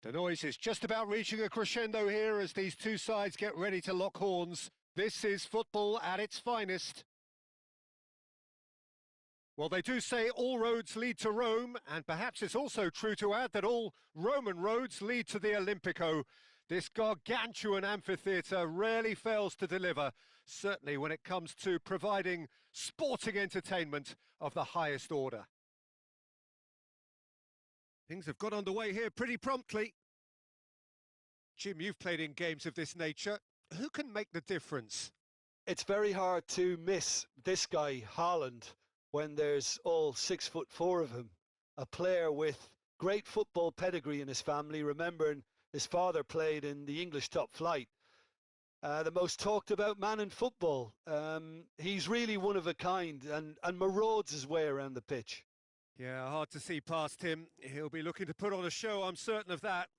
The noise is just about reaching a crescendo here as these two sides get ready to lock horns. This is football at its finest. Well, they do say all roads lead to Rome, and perhaps it's also true to add that all Roman roads lead to the Olimpico. This gargantuan amphitheatre rarely fails to deliver, certainly when it comes to providing sporting entertainment of the highest order. Things have got underway here pretty promptly. Jim, you've played in games of this nature. Who can make the difference? It's very hard to miss this guy, Haaland, when there's all 6'4" of him. A player with great football pedigree in his family, remembering his father played in the English top flight. The most talked about man in football. He's really one of a kind and marauds his way around the pitch. Yeah, hard to see past him. He'll be looking to put on a show, I'm certain of that.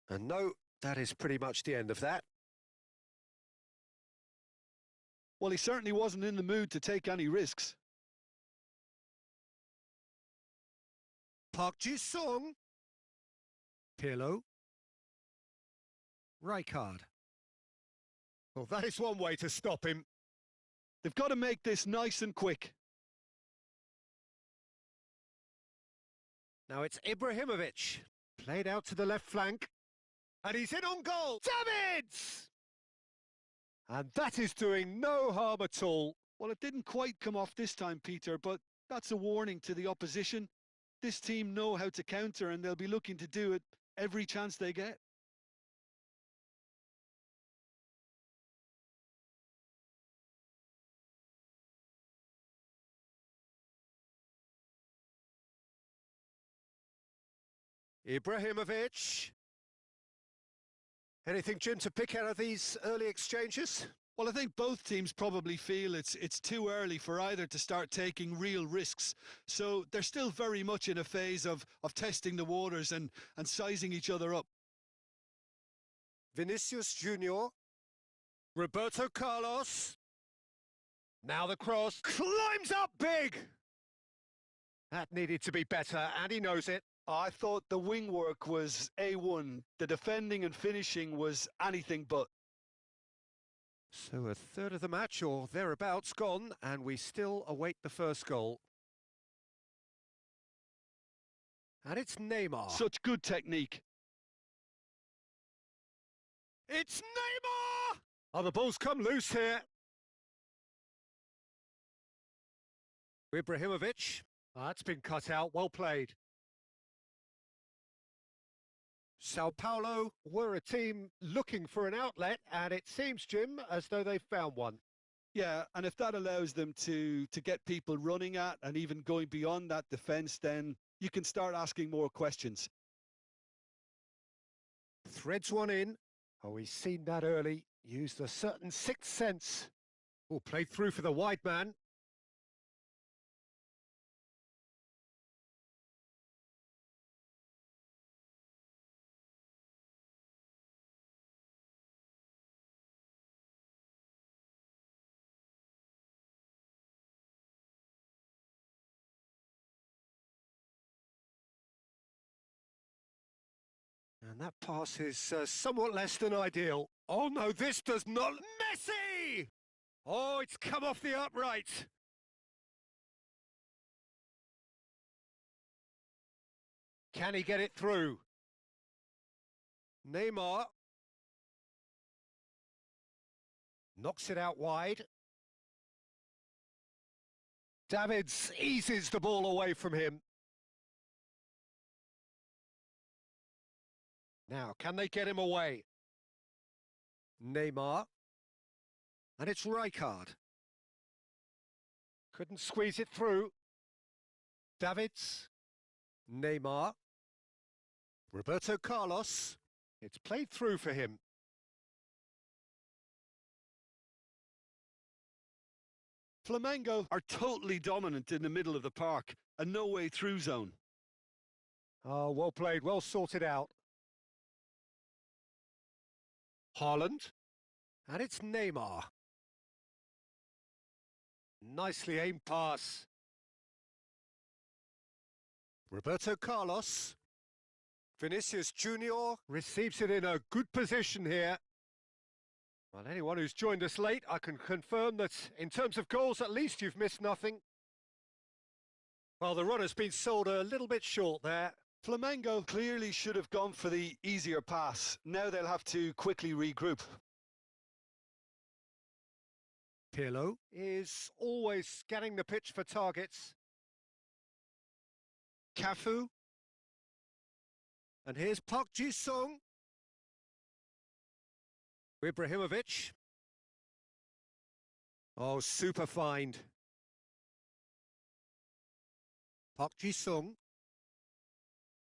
And no, that is pretty much the end of that. Well, he certainly wasn't in the mood to take any risks. Park Ji-sung. Pirlo. Rijkaard. Well, that is one way to stop him. They've got to make this nice and quick. Now it's Ibrahimovic. Played out to the left flank. And he's in on goal. Davids! And that is doing no harm at all. Well, it didn't quite come off this time, Peter, but that's a warning to the opposition. This team know how to counter, and they'll be looking to do it every chance they get. Ibrahimovic. Anything, Jim, to pick out of these early exchanges? Well, I think both teams probably feel it's too early for either to start taking real risks. So they're still very much in a phase of testing the waters and sizing each other up. Vinicius Junior. Roberto Carlos. Now the cross. Climbs up big! That needed to be better, and he knows it. I thought the wing work was A1. The defending and finishing was anything but. So a third of the match or thereabouts gone, and we still await the first goal. And it's Neymar. Such good technique. It's Neymar! Oh, the ball's come loose here. Ibrahimovic. Oh, that's been cut out. Well played. Sao Paulo were a team looking for an outlet, and it seems, Jim, as though they've found one. Yeah, and if that allows them to get people running at and even going beyond that defence, then you can start asking more questions. Threads one in. Oh, he's seen that early. Used a certain sixth sense. Oh, played through for the wide man. And that pass is somewhat less than ideal. Oh no, this does not... Messi! Oh, it's come off the upright. Can he get it through? Neymar. Knocks it out wide. Davids eases the ball away from him. Now, can they get him away? Neymar. And it's Rijkaard. Couldn't squeeze it through. Davids. Neymar. Roberto Carlos. It's played through for him. Flamengo are totally dominant in the middle of the park, a no-way through zone. Oh, well played, well sorted out. Haaland. And it's Neymar. Nicely aimed pass. Roberto Carlos. Vinicius Junior receives it in a good position here. Well, anyone who's joined us late, I can confirm that in terms of goals, at least you've missed nothing. Well, the run has been sold a little bit short there. Flamengo clearly should have gone for the easier pass. Now they'll have to quickly regroup. Pirlo is always scanning the pitch for targets. Cafu. And here's Park Ji-sung. Ibrahimovic. Oh, super find. Park Ji-sung.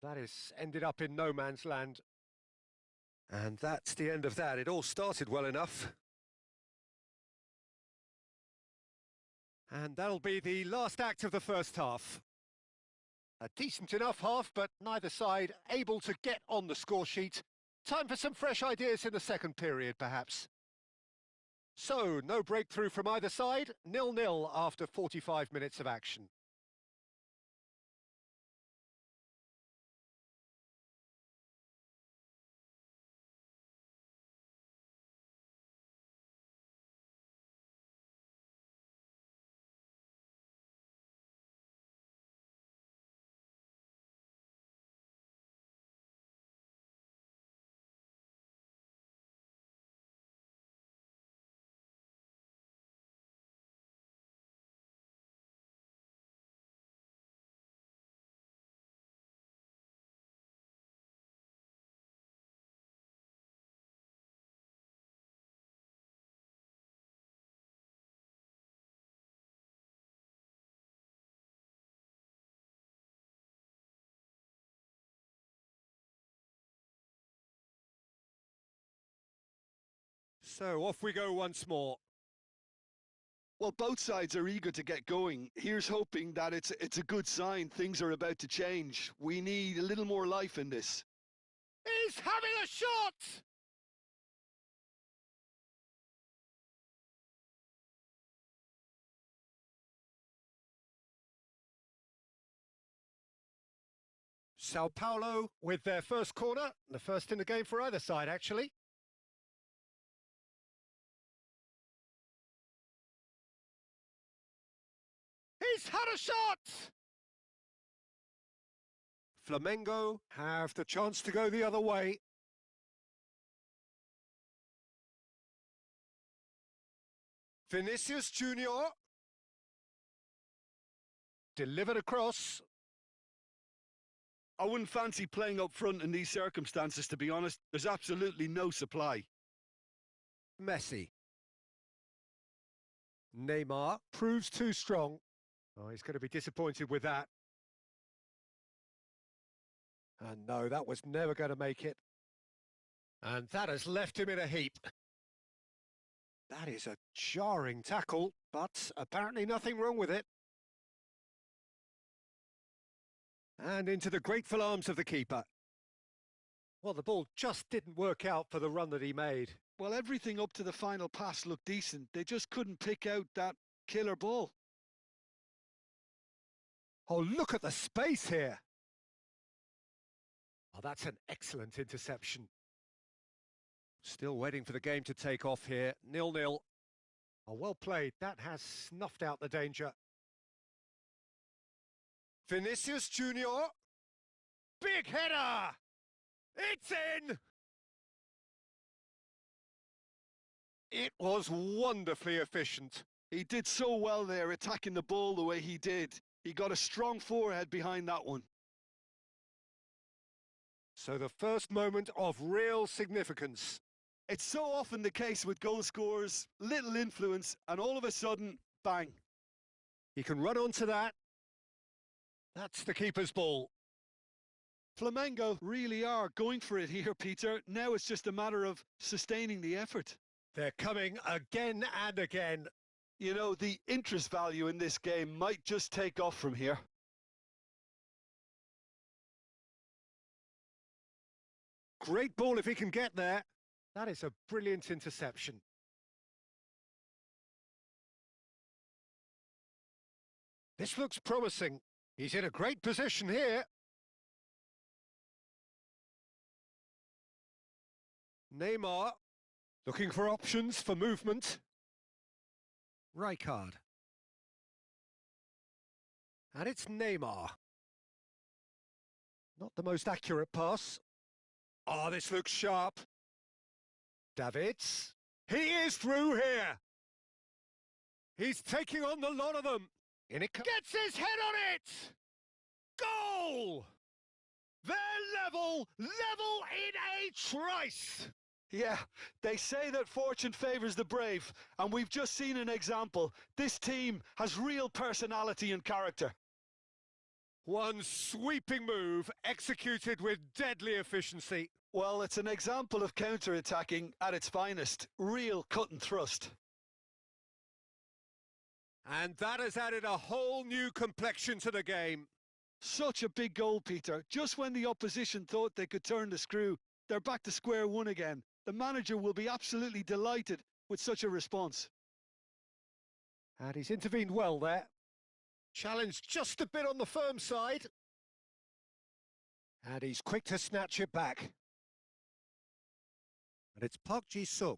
That is ended up in no man's land. And that's the end of that. It all started well enough. And that'll be the last act of the first half. A decent enough half, but neither side able to get on the score sheet. Time for some fresh ideas in the second period, perhaps. So, no breakthrough from either side, 0-0 after 45 minutes of action. So off we go once more. Well, both sides are eager to get going. Here's hoping that it's a good sign. Things are about to change. We need a little more life in this. He's having a shot! Sao Paulo with their first corner, the first in the game for either side, actually. He's had a shot! Flamengo have the chance to go the other way. Vinicius Junior. Delivered across. I wouldn't fancy playing up front in these circumstances, to be honest. There's absolutely no supply. Messi. Neymar proves too strong. Oh, he's going to be disappointed with that. And no, that was never going to make it. And that has left him in a heap. That is a jarring tackle, but apparently nothing wrong with it. And into the grateful arms of the keeper. Well, the ball just didn't work out for the run that he made. Well, everything up to the final pass looked decent. They just couldn't pick out that killer ball. Oh, look at the space here. Oh, that's an excellent interception. Still waiting for the game to take off here. 0-0. Oh, well played. That has snuffed out the danger. Vinicius Junior. Big header! It's in! It was wonderfully efficient. He did so well there, attacking the ball the way he did. He got a strong forehead behind that one. So the first moment of real significance. It's so often the case with goal scorers, little influence, and all of a sudden, bang. He can run onto that. That's the keeper's ball. Flamengo really are going for it here, Peter. Now it's just a matter of sustaining the effort. They're coming again and again. You know, the interest value in this game might just take off from here. Great ball if he can get there. That is a brilliant interception. This looks promising. He's in a great position here. Neymar, looking for options for movement. Rijkaard. And it's Neymar. Not the most accurate pass. Oh, this looks sharp. Davids. He is through here. He's taking on the lot of them. In it gets his head on it. Goal! They're level in a trice. Yeah, they say that fortune favours the brave, and we've just seen an example. This team has real personality and character. One sweeping move executed with deadly efficiency. Well, it's an example of counter-attacking at its finest. Real cut and thrust. And that has added a whole new complexion to the game. Such a big goal, Peter. Just when the opposition thought they could turn the screw, they're back to square one again. The manager will be absolutely delighted with such a response. And he's intervened well there. Challenged just a bit on the firm side. And he's quick to snatch it back. And it's Park Ji-sung.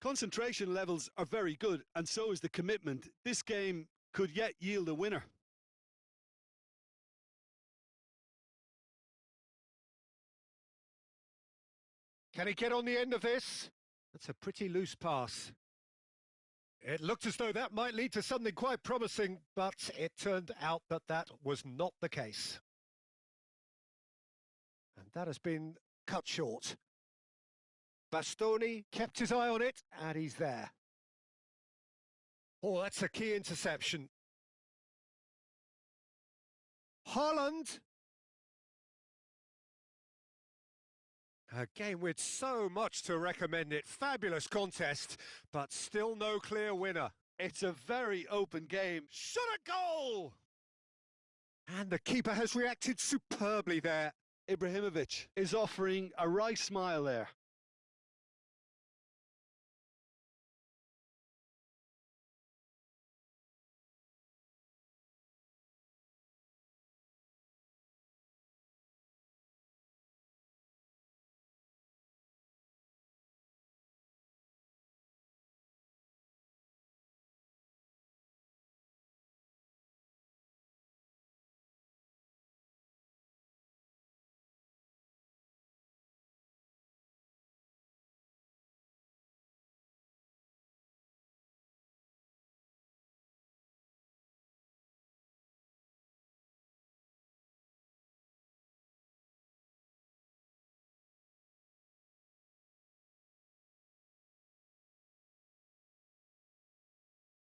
Concentration levels are very good, and so is the commitment. This game could yet yield a winner. Can he get on the end of this? That's a pretty loose pass. It looked as though that might lead to something quite promising, but it turned out that that was not the case. And that has been cut short. Bastoni kept his eye on it, and he's there. Oh, that's a key interception. Haaland. A game with so much to recommend it. Fabulous contest, but still no clear winner. It's a very open game. Shot a goal! And the keeper has reacted superbly there. Ibrahimovic is offering a wry smile there.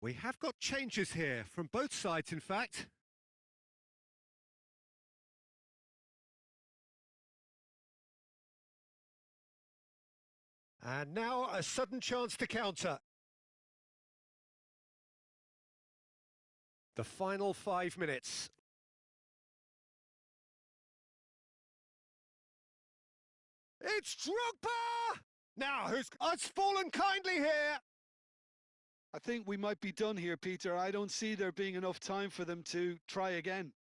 We have got changes here, from both sides in fact. And now a sudden chance to counter. The final 5 minutes. It's Drogba! Now, it's fallen kindly here. I think we might be done here, Peter. I don't see there being enough time for them to try again.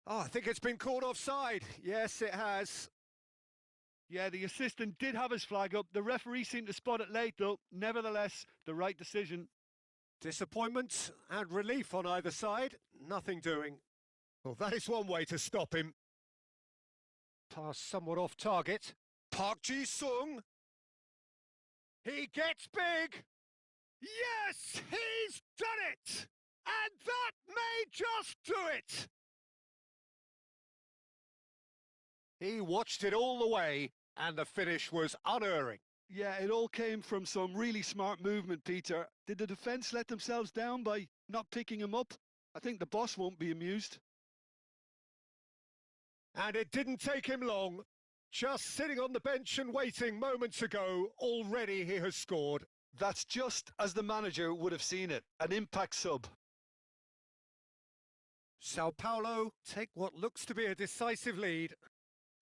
Oh, I think it's been called offside. Yes, it has. Yeah, the assistant did have his flag up. The referee seemed to spot it late, though. Nevertheless, the right decision. Disappointment and relief on either side. Nothing doing. Well, that is one way to stop him. Pass somewhat off target. Park Ji-sung. He gets big. Yes, he's done it. And that may just do it. He watched it all the way, and the finish was unerring. Yeah, it all came from some really smart movement, Peter. Did the defence let themselves down by not picking him up? I think the boss won't be amused. And it didn't take him long. Just sitting on the bench and waiting moments ago, already he has scored. That's just as the manager would have seen it, an impact sub. Sao Paulo take what looks to be a decisive lead.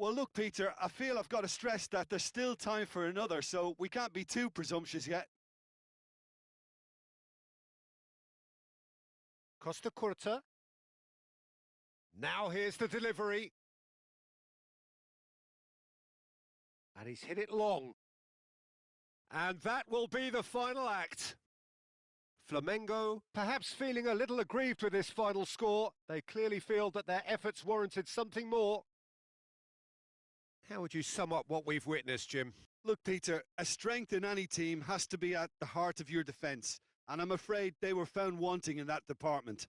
Well, look, Peter, I feel I've got to stress that there's still time for another, so we can't be too presumptuous yet. Costa Curta. Now here's the delivery. And he's hit it long. And that will be the final act. Flamengo, perhaps feeling a little aggrieved with this final score. They clearly feel that their efforts warranted something more. How would you sum up what we've witnessed, Jim? Look, Peter, a strength in any team has to be at the heart of your defence, and I'm afraid they were found wanting in that department.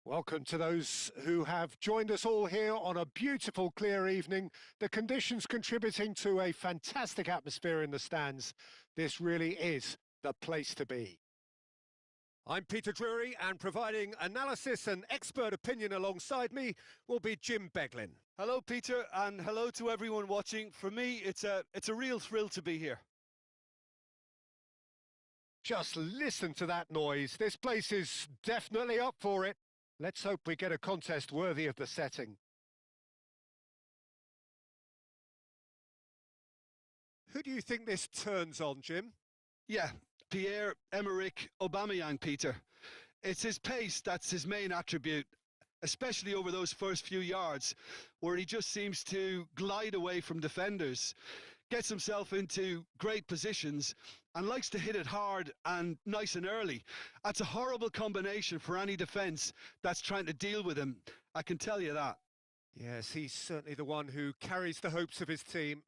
Welcome to those who have joined us all here on a beautiful, clear evening. The conditions contributing to a fantastic atmosphere in the stands. This really is the place to be. I'm Peter Drury, and providing analysis and expert opinion alongside me will be Jim Beglin. Hello, Peter, and hello to everyone watching. For me, it's a real thrill to be here. Just listen to that noise. This place is definitely up for it. Let's hope we get a contest worthy of the setting. Who do you think this turns on, Jim? Yeah, Pierre-Emerick Aubameyang, Peter. It's his pace that's his main attribute. especially over those first few yards, where he just seems to glide away from defenders, gets himself into great positions and likes to hit it hard and nice and early. That's a horrible combination for any defence that's trying to deal with him, I can tell you that. Yes, he's certainly the one who carries the hopes of his team.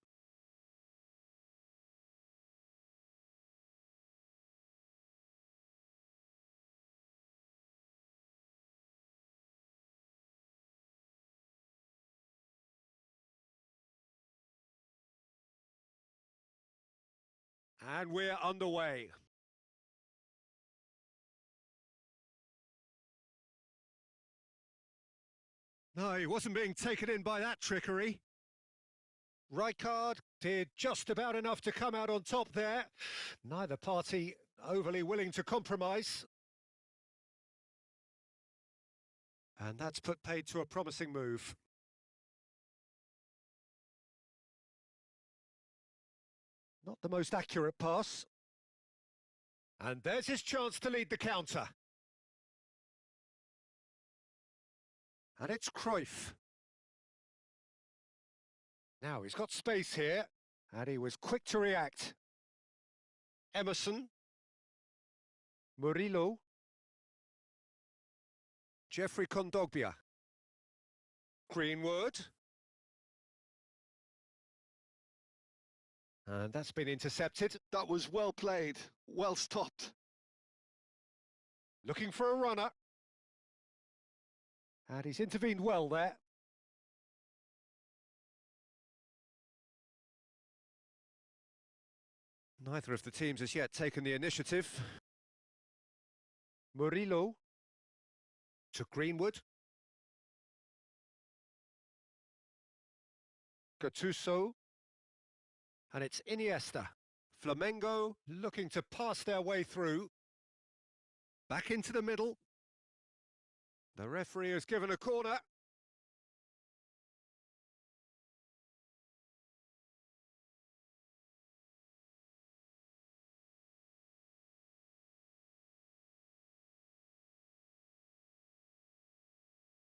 And we're underway. No, he wasn't being taken in by that trickery. Rijkaard did just about enough to come out on top there. Neither party overly willing to compromise. And that's put paid to a promising move. Not the most accurate pass. And there's his chance to lead the counter. And it's Cruyff. Now he's got space here, and he was quick to react. Emerson. Murillo. Jeffrey Kondogbia. Greenwood. And that's been intercepted. That was well played, well stopped. Looking for a runner. And he's intervened well there. Neither of the teams has yet taken the initiative. Murillo to Greenwood. Gattuso. And it's Iniesta. Flamengo looking to pass their way through. Back into the middle. The referee has given a corner.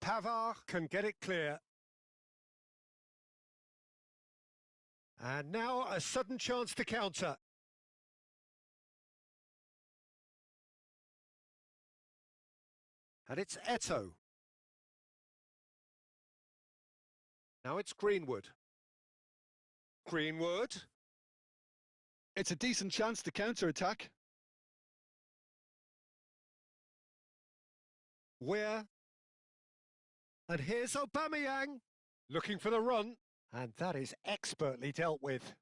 Pavard can get it clear. And now a sudden chance to counter. And it's Eto'o. Now it's Greenwood. Greenwood. It's a decent chance to counter-attack. Weir. And here's Aubameyang. Looking for the run. And that is expertly dealt with.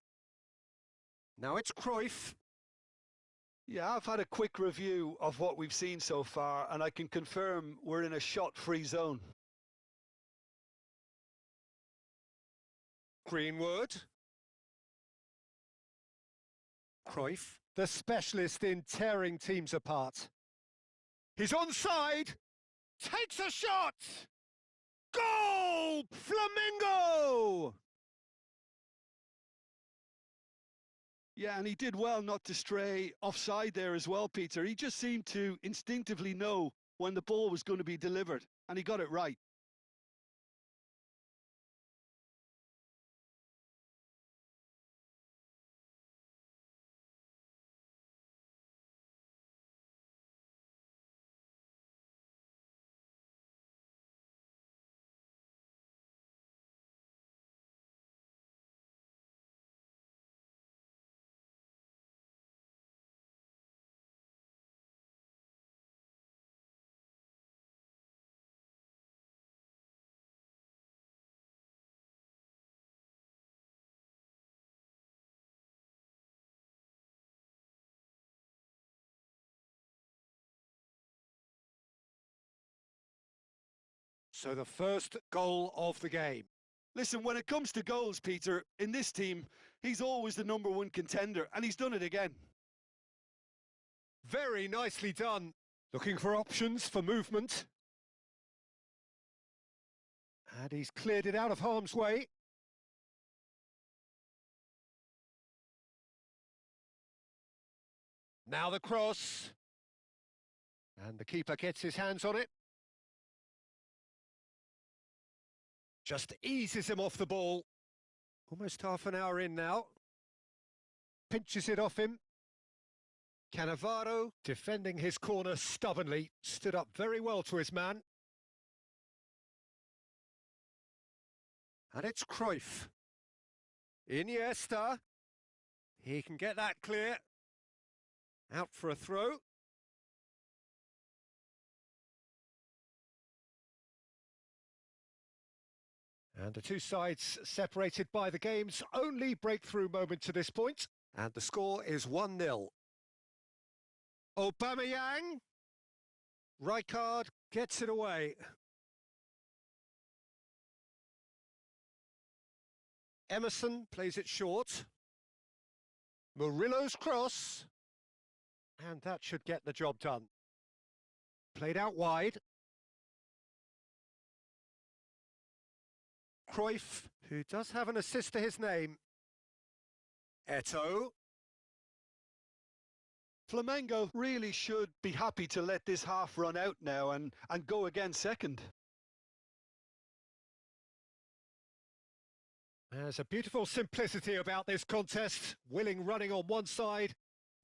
Now it's Cruyff. Yeah, I've had a quick review of what we've seen so far, and I can confirm we're in a shot-free zone. Greenwood. Cruyff, the specialist in tearing teams apart. He's onside. Takes a shot. Goal! Flamengo! Yeah, and he did well not to stray offside there as well, Peter. He just seemed to instinctively know when the ball was going to be delivered, and he got it right. So the first goal of the game. Listen, when it comes to goals, Peter, in this team, he's always the #1 contender, and he's done it again. Very nicely done. Looking for options for movement. And he's cleared it out of harm's way. Now the cross. And the keeper gets his hands on it. Just eases him off the ball. Almost half an hour in now. Pinches it off him. Cannavaro, defending his corner stubbornly, stood up very well to his man. And it's Cruyff. Iniesta. He can get that clear. Out for a throw. And the two sides separated by the game's only breakthrough moment to this point. And the score is 1-0. Aubameyang. Rijkaard gets it away. Emerson plays it short. Murillo's cross. And that should get the job done. Played out wide. Cruyff, who does have an assist to his name. Eto'o. Flamengo really should be happy to let this half run out now and go again second. There's a beautiful simplicity about this contest. Willing running on one side,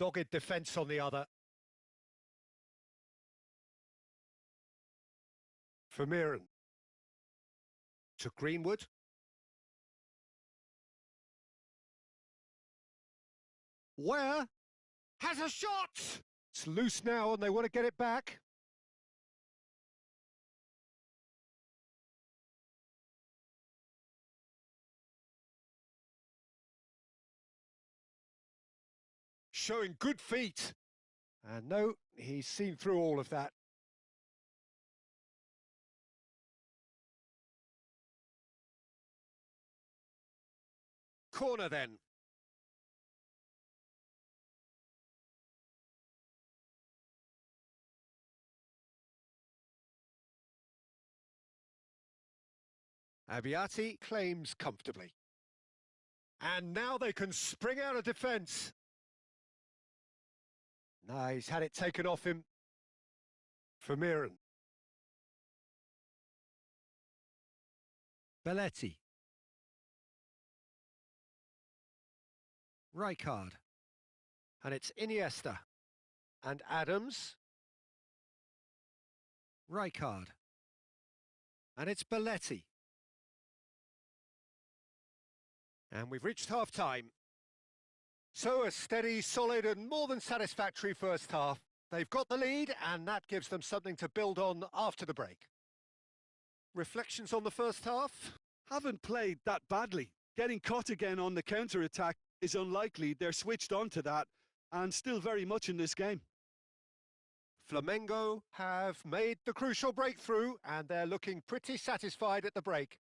dogged defence on the other. Vermeeren. To Greenwood. Where? Has a shot! It's loose now and they want to get it back. Showing good feet. And no, he's seen through all of that. Corner then. Abbiati claims comfortably. And now they can spring out of defence. No, he's had it taken off him. Vermeeren. Belletti. Rijkaard. And it's Iniesta. And Adams. Rijkaard. And it's Belletti. And we've reached half-time. So a steady, solid and more than satisfactory first half. They've got the lead and that gives them something to build on after the break. Reflections on the first half? Haven't played that badly. Getting caught again on the counter-attack is unlikely. They're switched on to that and still very much in this game. Flamengo have made the crucial breakthrough and they're looking pretty satisfied at the break.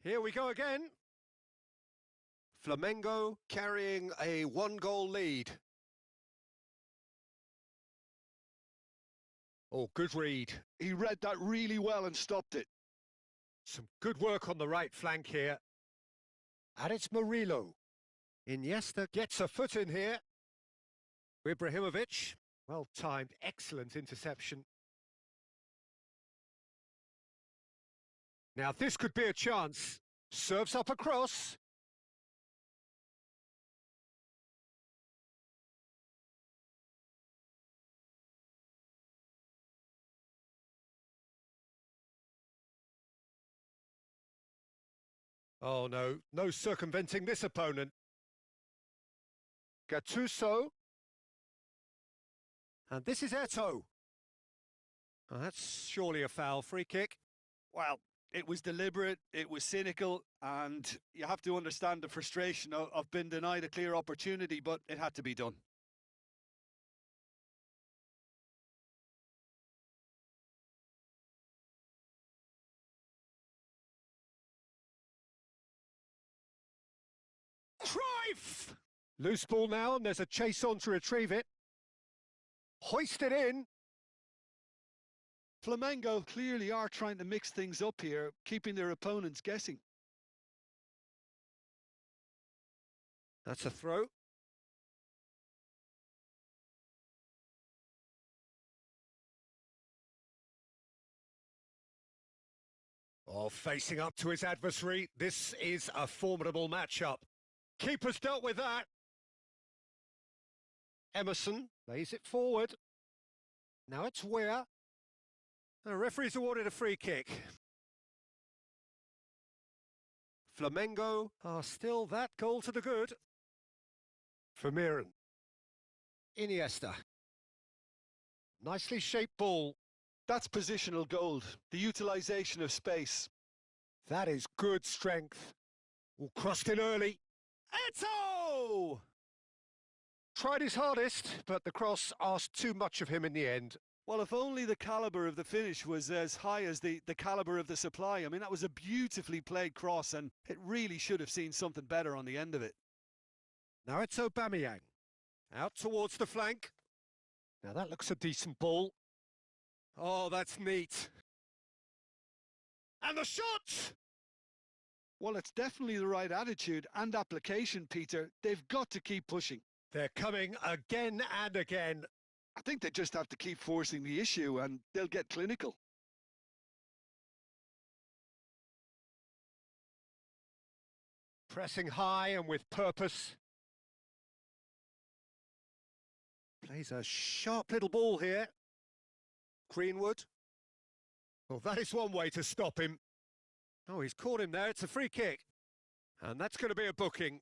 Here we go again. Flamengo carrying a one-goal lead. Oh, good read. He read that really well and stopped it. Some good work on the right flank here. And it's Murillo. Iniesta gets a foot in here. Ibrahimovic, well timed, excellent interception. Now this could be a chance. Serves up a cross. Oh no, no circumventing this opponent. Gattuso. And this is Eto. Oh, that's surely a foul. Free kick. Well, it was deliberate, it was cynical, and you have to understand the frustration of being denied a clear opportunity, but it had to be done. Cruyff! Loose ball now, and there's a chase on to retrieve it. Hoisted in. Flamengo clearly are trying to mix things up here, keeping their opponents guessing. That's a throw. Oh, facing up to his adversary. This is a formidable matchup. Keeper's dealt with that. Emerson lays it forward. Now it's Weir. The referee's awarded a free kick. Flamengo are still that goal to the good. Vermeeren. Iniesta. Nicely shaped ball. That's positional gold, the utilisation of space. That is good strength. Well, crossed in early. Eto! Tried his hardest, but the cross asked too much of him in the end. Well, if only the calibre of the finish was as high as the calibre of the supply. I mean, that was a beautifully played cross, and it really should have seen something better on the end of it. Now it's Aubameyang. Out towards the flank. Now that looks a decent ball. Oh, that's neat. And the shot! Well, it's definitely the right attitude and application, Peter. They've got to keep pushing. They're coming again and again. I think they just have to keep forcing the issue and they'll get clinical. Pressing high and with purpose. Plays a sharp little ball here. Greenwood. Well, that is one way to stop him. Oh, he's caught him there. It's a free kick. And that's going to be a booking.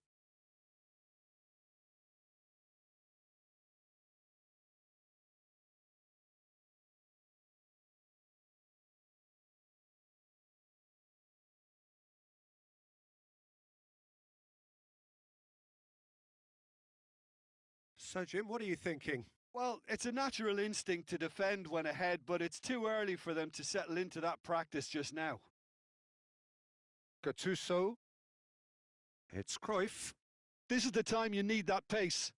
So, Jim, what are you thinking? Well, it's a natural instinct to defend when ahead, but it's too early for them to settle into that practice just now. Gattuso. It's Cruyff. This is the time you need that pace.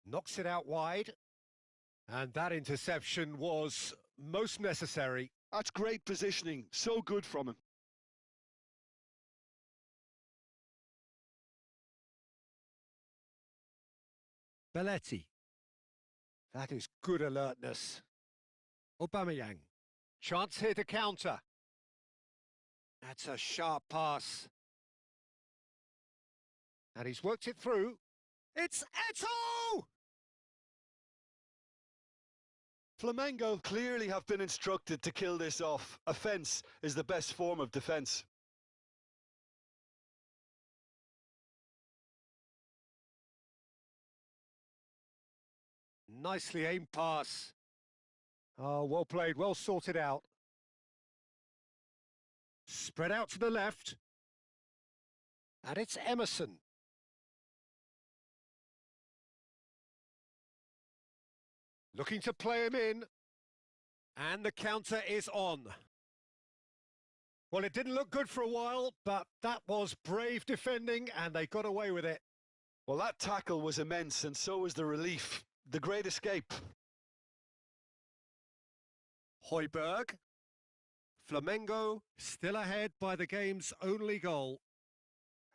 Knocks it out wide. And that interception was most necessary. That's great positioning. So good from him. Belletti. That is good alertness. Aubameyang. Chance here to counter. That's a sharp pass. And he's worked it through. It's Eto! Flamengo clearly have been instructed to kill this off. Offence is the best form of defence. Nicely aimed pass. Oh, well played, well sorted out. Spread out to the left. And it's Emerson. Looking to play him in. And the counter is on. Well, it didn't look good for a while, but that was brave defending and they got away with it. Well, that tackle was immense, and so was the relief. The great escape. Højbjerg. Flamengo still ahead by the game's only goal.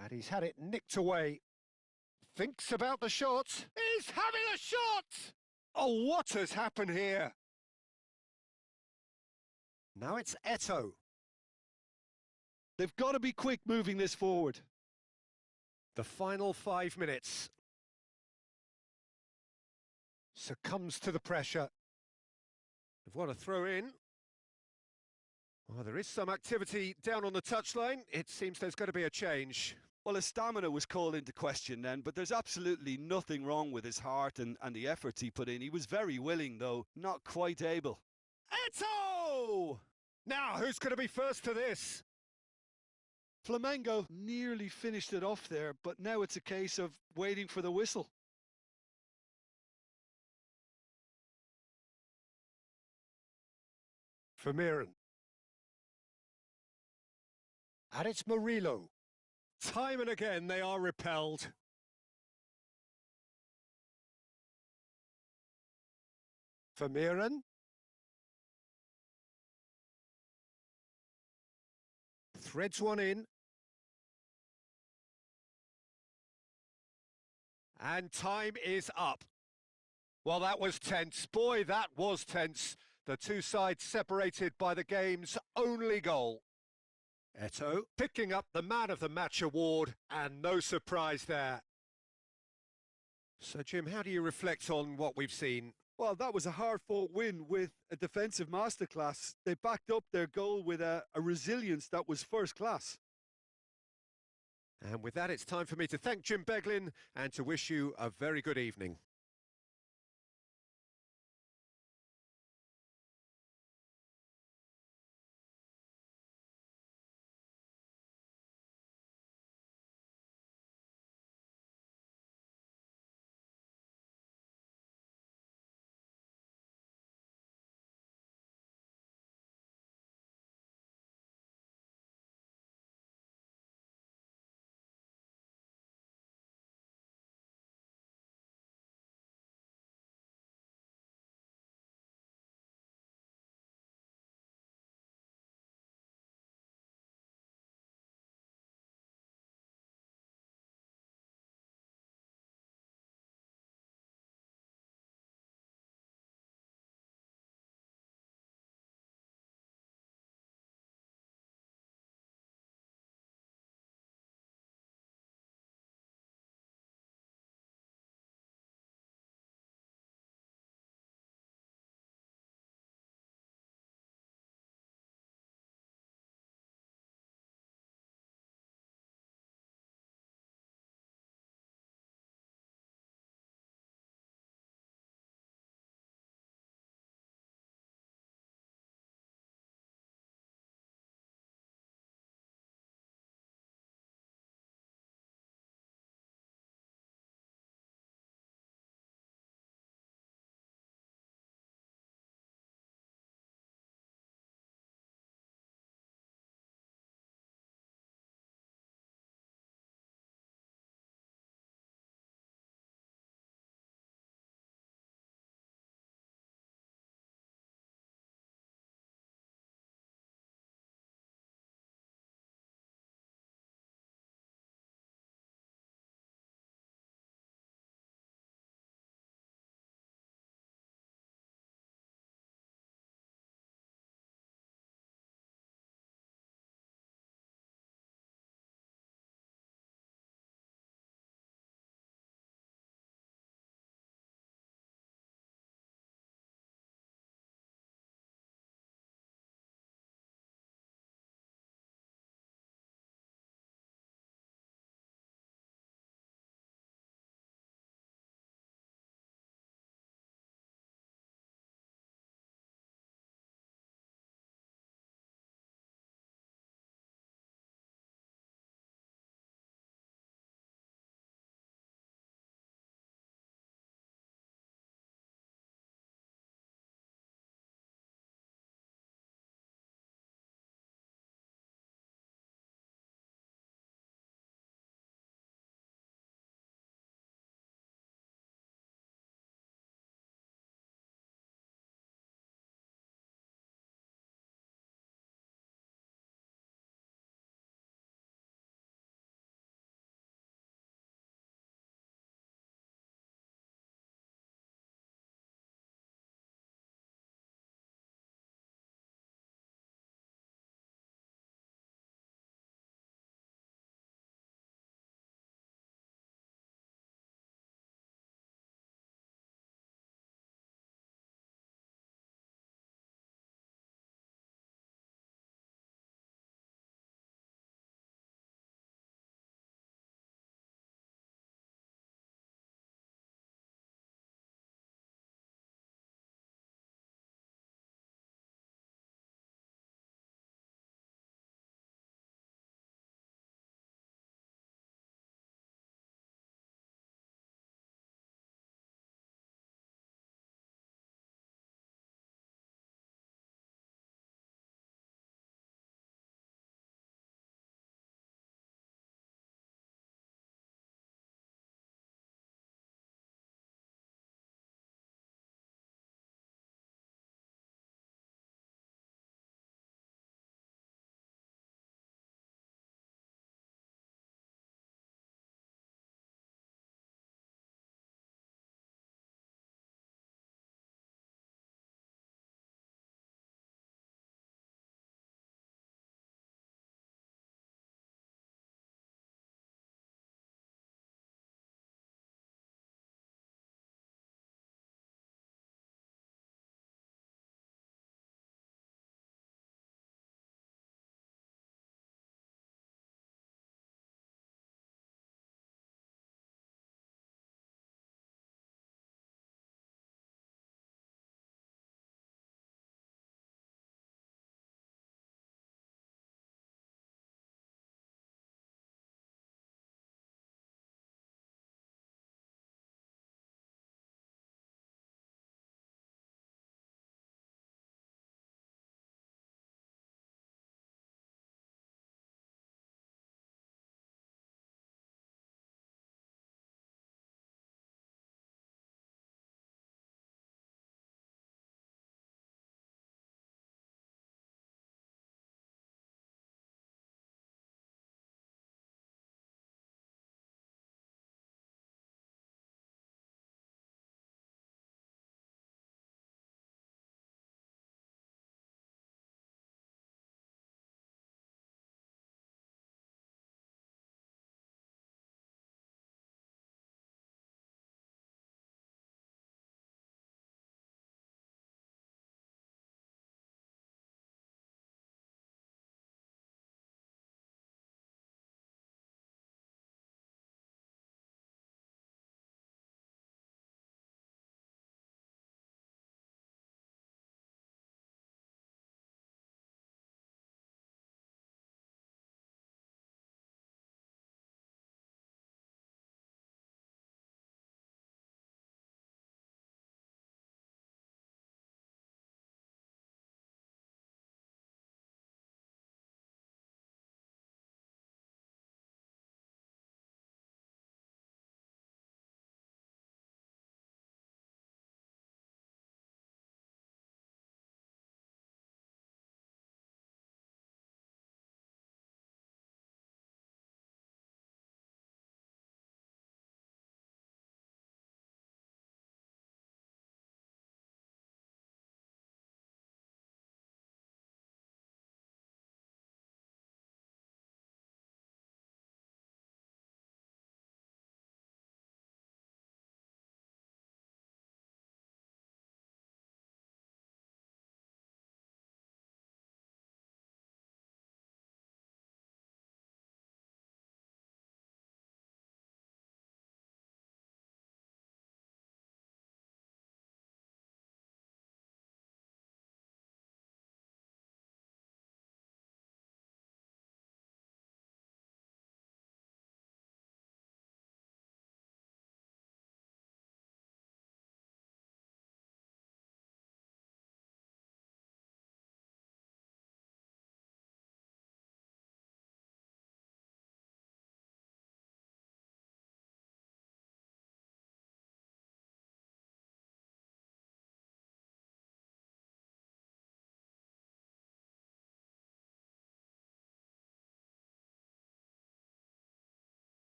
And he's had it nicked away. Thinks about the shot. He's having a shot! Oh, what has happened here? Now it's Eto. They've got to be quick moving this forward. The final 5 minutes. Succumbs to the pressure. They've got to throw in. Well, there is some activity down on the touchline. It seems there's going to be a change. Well, his stamina was called into question then, but there's absolutely nothing wrong with his heart and the efforts he put in. He was very willing, though, not quite able. Eto! Now, who's going to be first to this? Flamengo nearly finished it off there, but now it's a case of waiting for the whistle. Vermeeren. And it's Murillo. Time and again they are repelled. Vermeeren. Threads one in. And time is up. Well, that was tense. Boy, that was tense. The two sides separated by the game's only goal. Eto picking up the Man of the Match award, and no surprise there. So, Jim, how do you reflect on what we've seen? Well, that was a hard-fought win with a defensive masterclass. They backed up their goal with a resilience that was first class. And with that, it's time for me to thank Jim Beglin and to wish you a very good evening.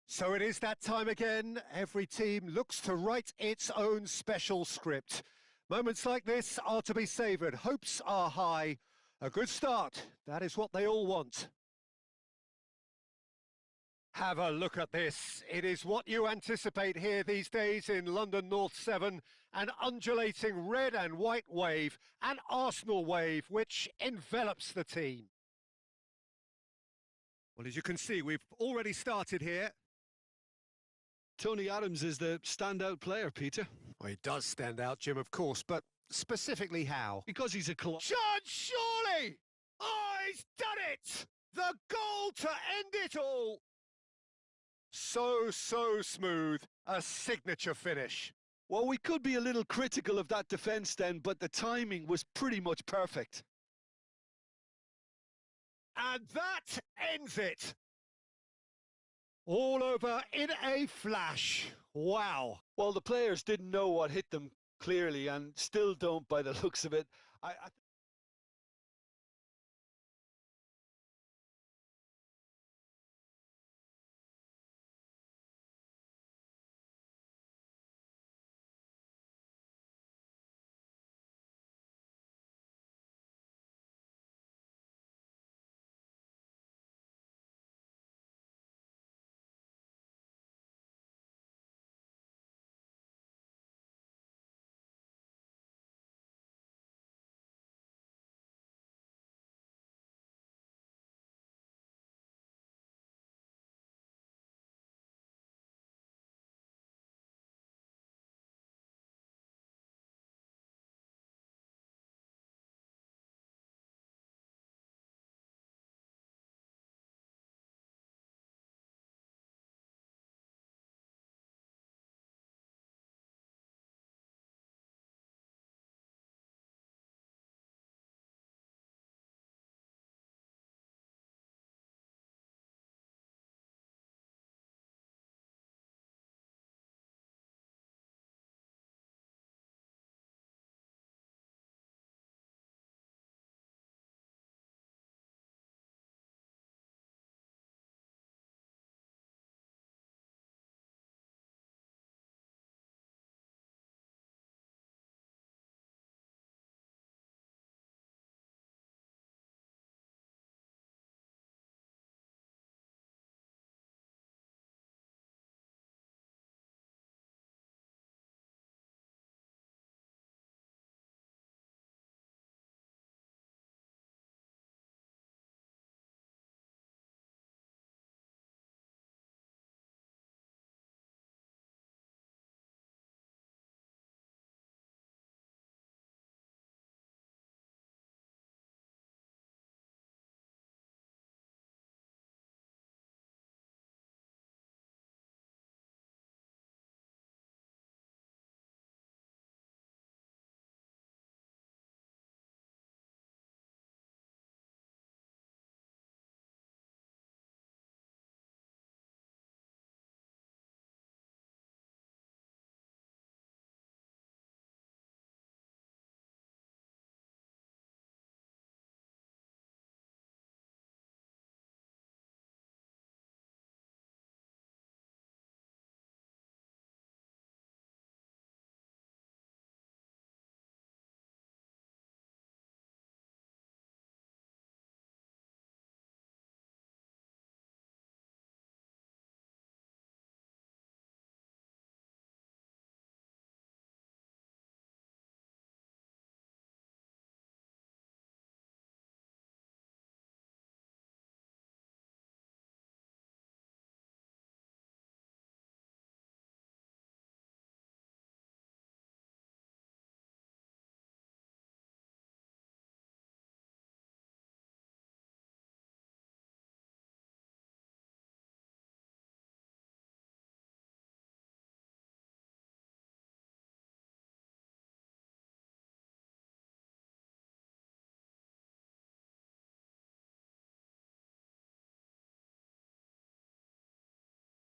So it is that time again. Every team looks to write its own special script. Moments like this are to be savoured. Hopes are high. A good start, that is what they all want. Have a look at this. It is what you anticipate here these days in London North 7. An undulating red and white wave, an Arsenal wave, which envelops the team. Well, as you can see, we've already started here. Tony Adams is the standout player, Peter. Well, he does stand out, Jim, of course, but specifically how? Because he's a John, surely! Oh, he's done it! The goal to end it all! So smooth. A signature finish. Well, we could be a little critical of that defence then, but the timing was pretty much perfect. And that ends it. All over in a flash. Wow. Well, the players didn't know what hit them clearly and still don't by the looks of it.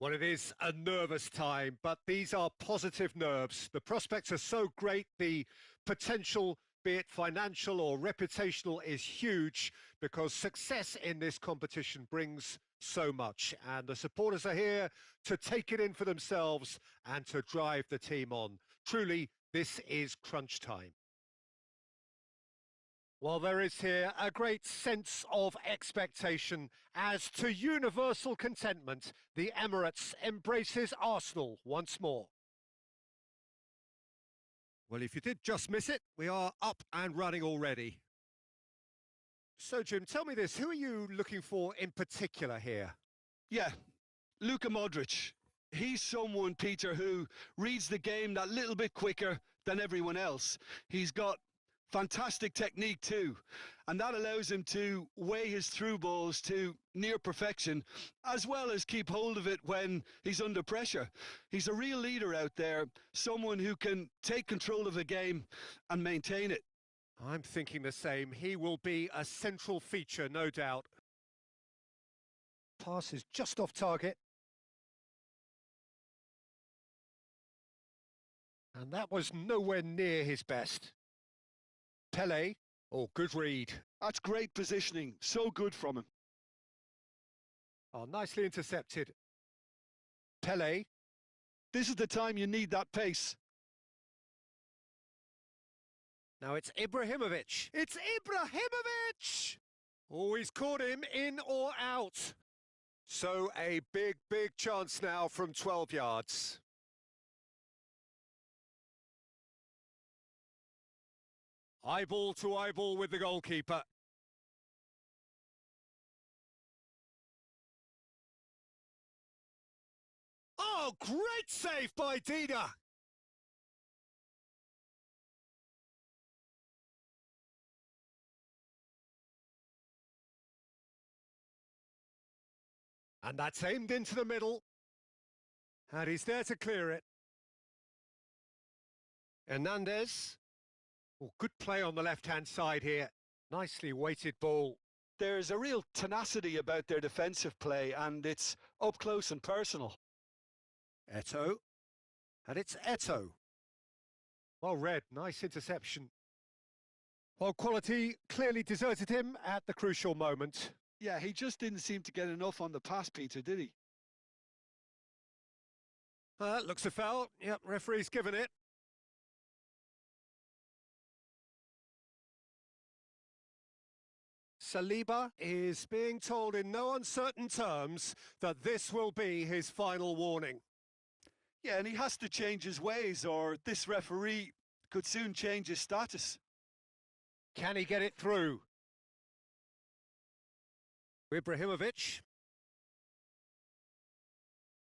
Well, it is a nervous time, but these are positive nerves. The prospects are so great. The potential, be it financial or reputational, is huge because success in this competition brings so much, and the supporters are here to take it in for themselves and to drive the team on. Truly, this is crunch time. Well, there is here a great sense of expectation as to universal contentment. The Emirates embraces Arsenal once more. Well, if you did just miss it, we are up and running already. So, Jim, tell me this, who are you looking for in particular here? Yeah, Luka Modric. He's someone, Peter, who reads the game that little bit quicker than everyone else. He's got fantastic technique too, and that allows him to weigh his through balls to near perfection, as well as keep hold of it when he's under pressure. He's a real leader out there, someone who can take control of the game and maintain it. I'm thinking the same. He will be a central feature, no doubt. Pass is just off target. And that was nowhere near his best. Pele, oh, good read. That's great positioning, so good from him. Oh, nicely intercepted. Pele. This is the time you need that pace. Now it's Ibrahimovic. It's Ibrahimovic! Oh, he's caught him in or out. So a big, big chance now from 12 yards. Eyeball to eyeball with the goalkeeper. Oh, great save by Dida. And that's aimed into the middle. And he's there to clear it. Hernandez. Oh, good play on the left-hand side here. Nicely weighted ball. There's a real tenacity about their defensive play, and it's up close and personal. Eto'o. And it's Eto'o. Well read, nice interception. Well, quality clearly deserted him at the crucial moment. Yeah, he just didn't seem to get enough on the pass, Peter, did he? Looks a foul. Yep, referee's given it. Saliba is being told in no uncertain terms that this will be his final warning. Yeah, and he has to change his ways, or this referee could soon change his status. Can he get it through? Ibrahimovic.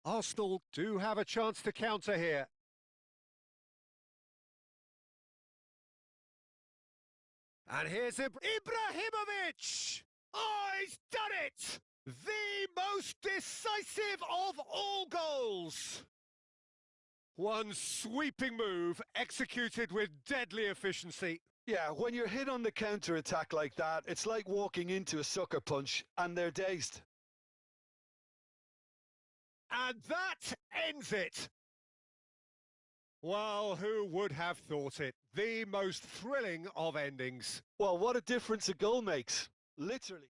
Arsenal do have a chance to counter here. And here's Ibrahimovic! Oh, he's done it! The most decisive of all goals! One sweeping move executed with deadly efficiency. Yeah, when you're hit on the counter-attack like that, it's like walking into a sucker punch and they're dazed. And that ends it. Well, who would have thought it? The most thrilling of endings. Well, what a difference a goal makes, literally.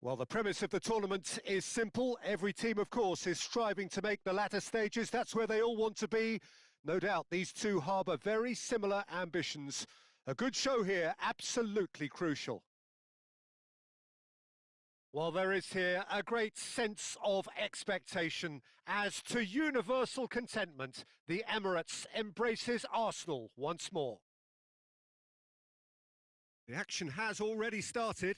Well, the premise of the tournament is simple. Every team, of course, is striving to make the latter stages. That's where they all want to be. No doubt these two harbour very similar ambitions. A good show here, absolutely crucial. Well, there is here a great sense of expectation as to universal contentment. The Emirates embraces Arsenal once more. The action has already started.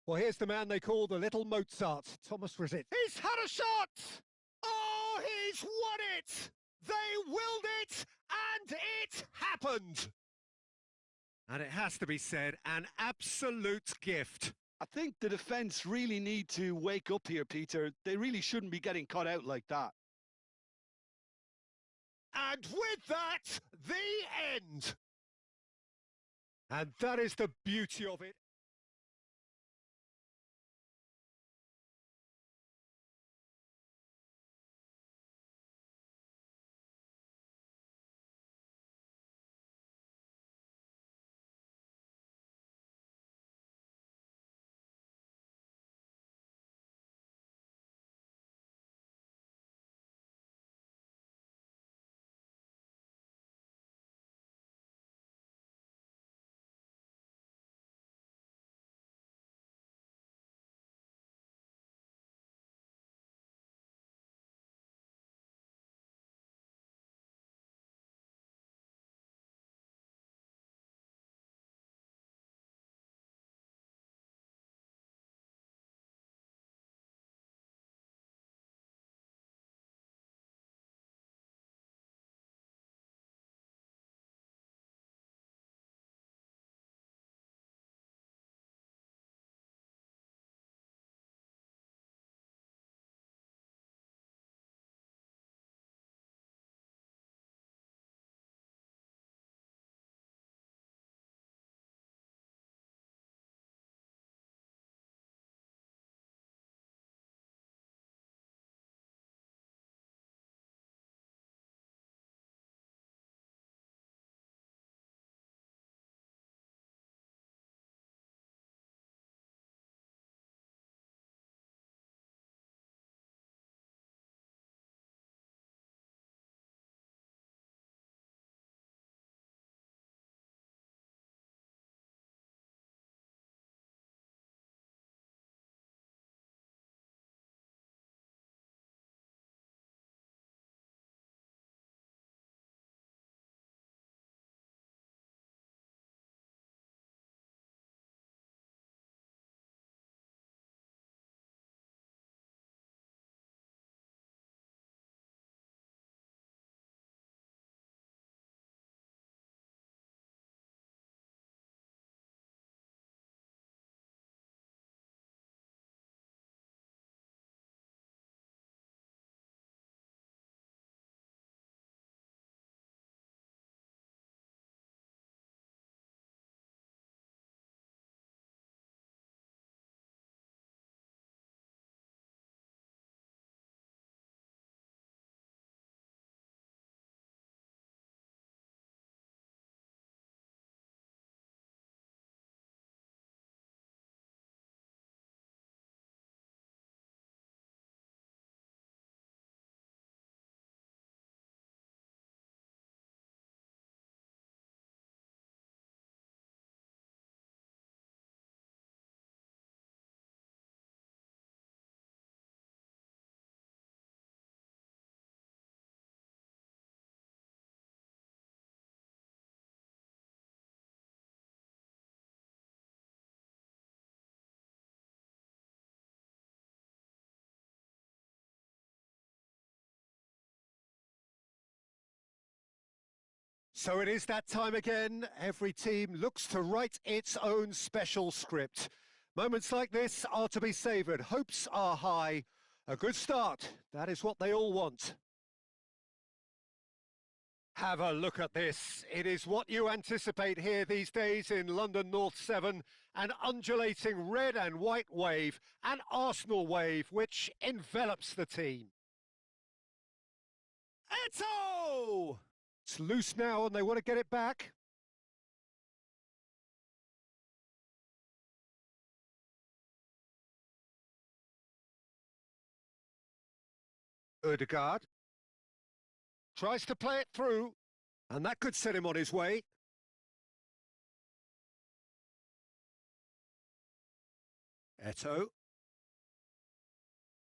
Well, here's the man they call the little Mozart, Thomas Rizit. He's had a shot! Oh, he's won it! They willed it, and it happened! And it has to be said, an absolute gift. I think the defence really need to wake up here, Peter. They really shouldn't be getting caught out like that. And with that, the end. And that is the beauty of it. So it is that time again. Every team looks to write its own special script. Moments like this are to be savoured. Hopes are high. A good start. That is what they all want. Have a look at this. It is what you anticipate here these days in London North 7. An undulating red and white wave, an Arsenal wave which envelops the team. Eto! It's loose now and they want to get it back. Ødegaard tries to play it through, and that could set him on his way. Eto'o.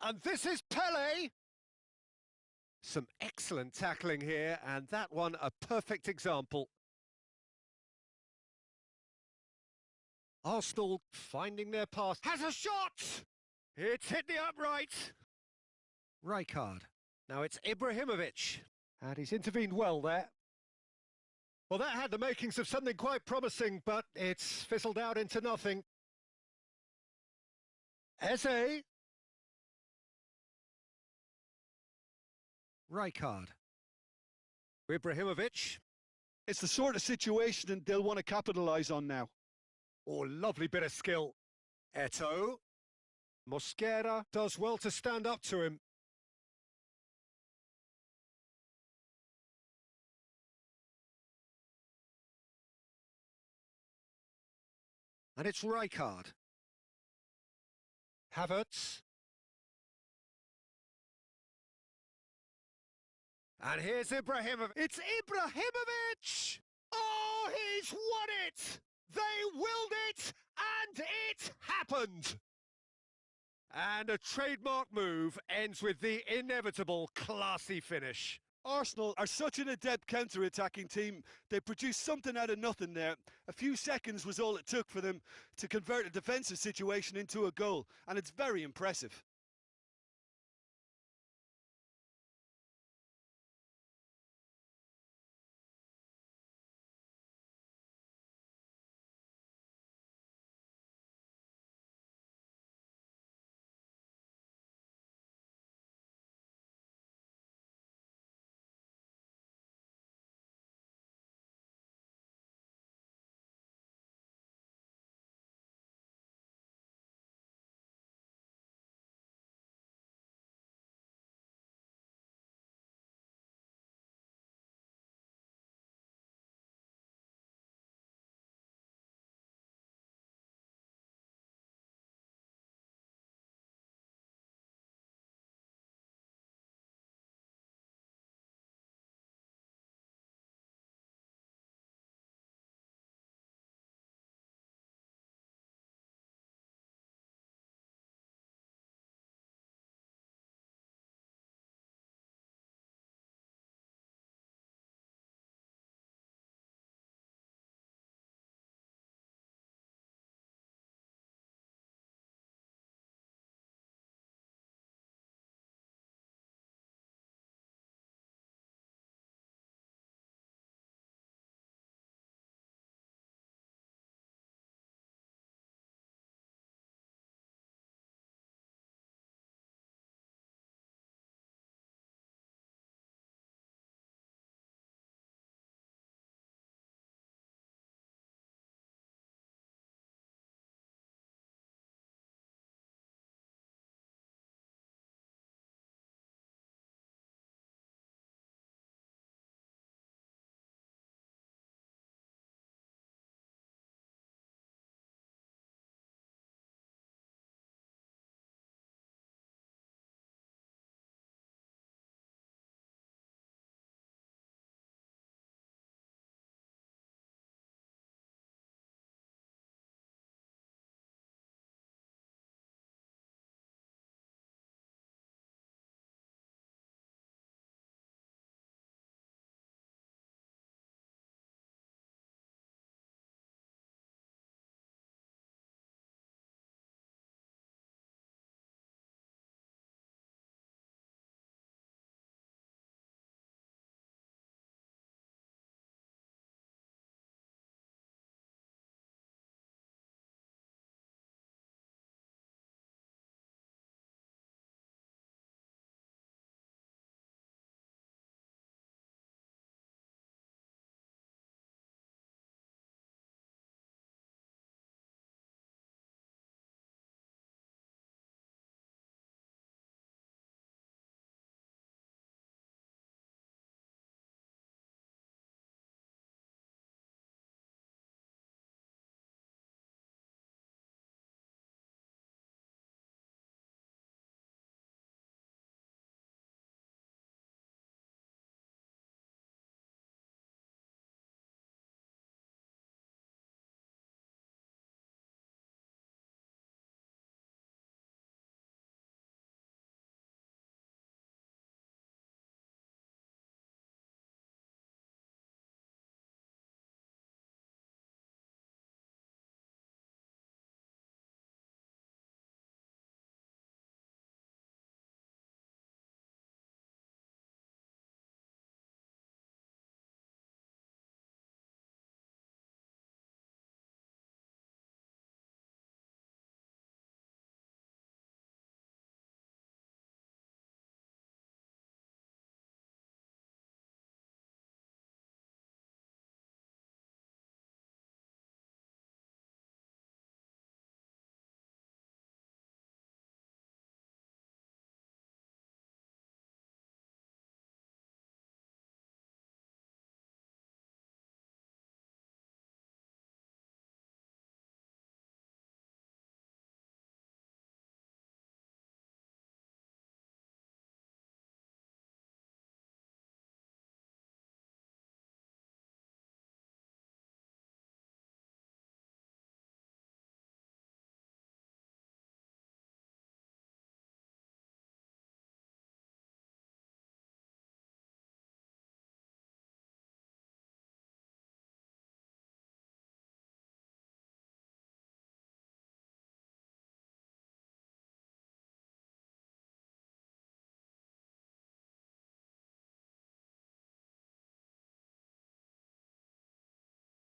And this is Pele! Some excellent tackling here, and that one a perfect example. Arsenal finding their path. Has a shot! It's hit the upright. Rijkaard. Now it's Ibrahimovic. And he's intervened well there. Well, that had the makings of something quite promising, but it's fizzled out into nothing. Eze. Rijkaard. Ibrahimovic. It's the sort of situation they'll want to capitalise on now. Oh, lovely bit of skill. Eto'o. Mosquera does well to stand up to him. And it's Rijkaard. Havertz. And here's Ibrahimovic. It's Ibrahimovic! Oh, he's won it! They willed it, and it happened! And a trademark move ends with the inevitable classy finish. Arsenal are such an adept counter-attacking team. They produced something out of nothing there. A few seconds was all it took for them to convert a defensive situation into a goal, and it's very impressive.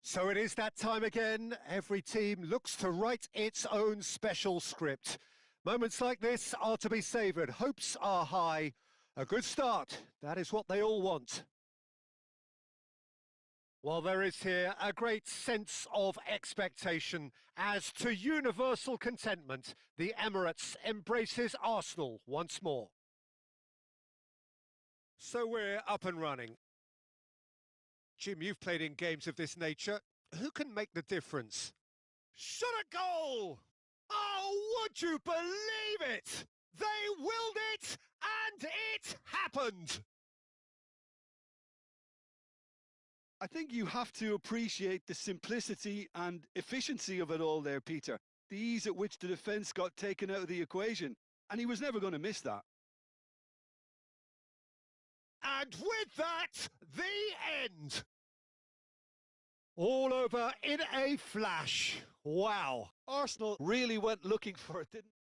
So it is that time again. Every team looks to write its own special script. Moments like this are to be savoured. Hopes are high. A good start. That is what they all want. Well, there is here a great sense of expectation as to universal contentment. The Emirates embraces Arsenal once more. So we're up and running. Jim, you've played in games of this nature. Who can make the difference? Shot a goal! Oh, would you believe it? They willed it, and it happened! I think you have to appreciate the simplicity and efficiency of it all there, Peter. The ease at which the defence got taken out of the equation, and he was never going to miss that. And with that, the end. All over in a flash. Wow. Arsenal really went looking for it, didn't they?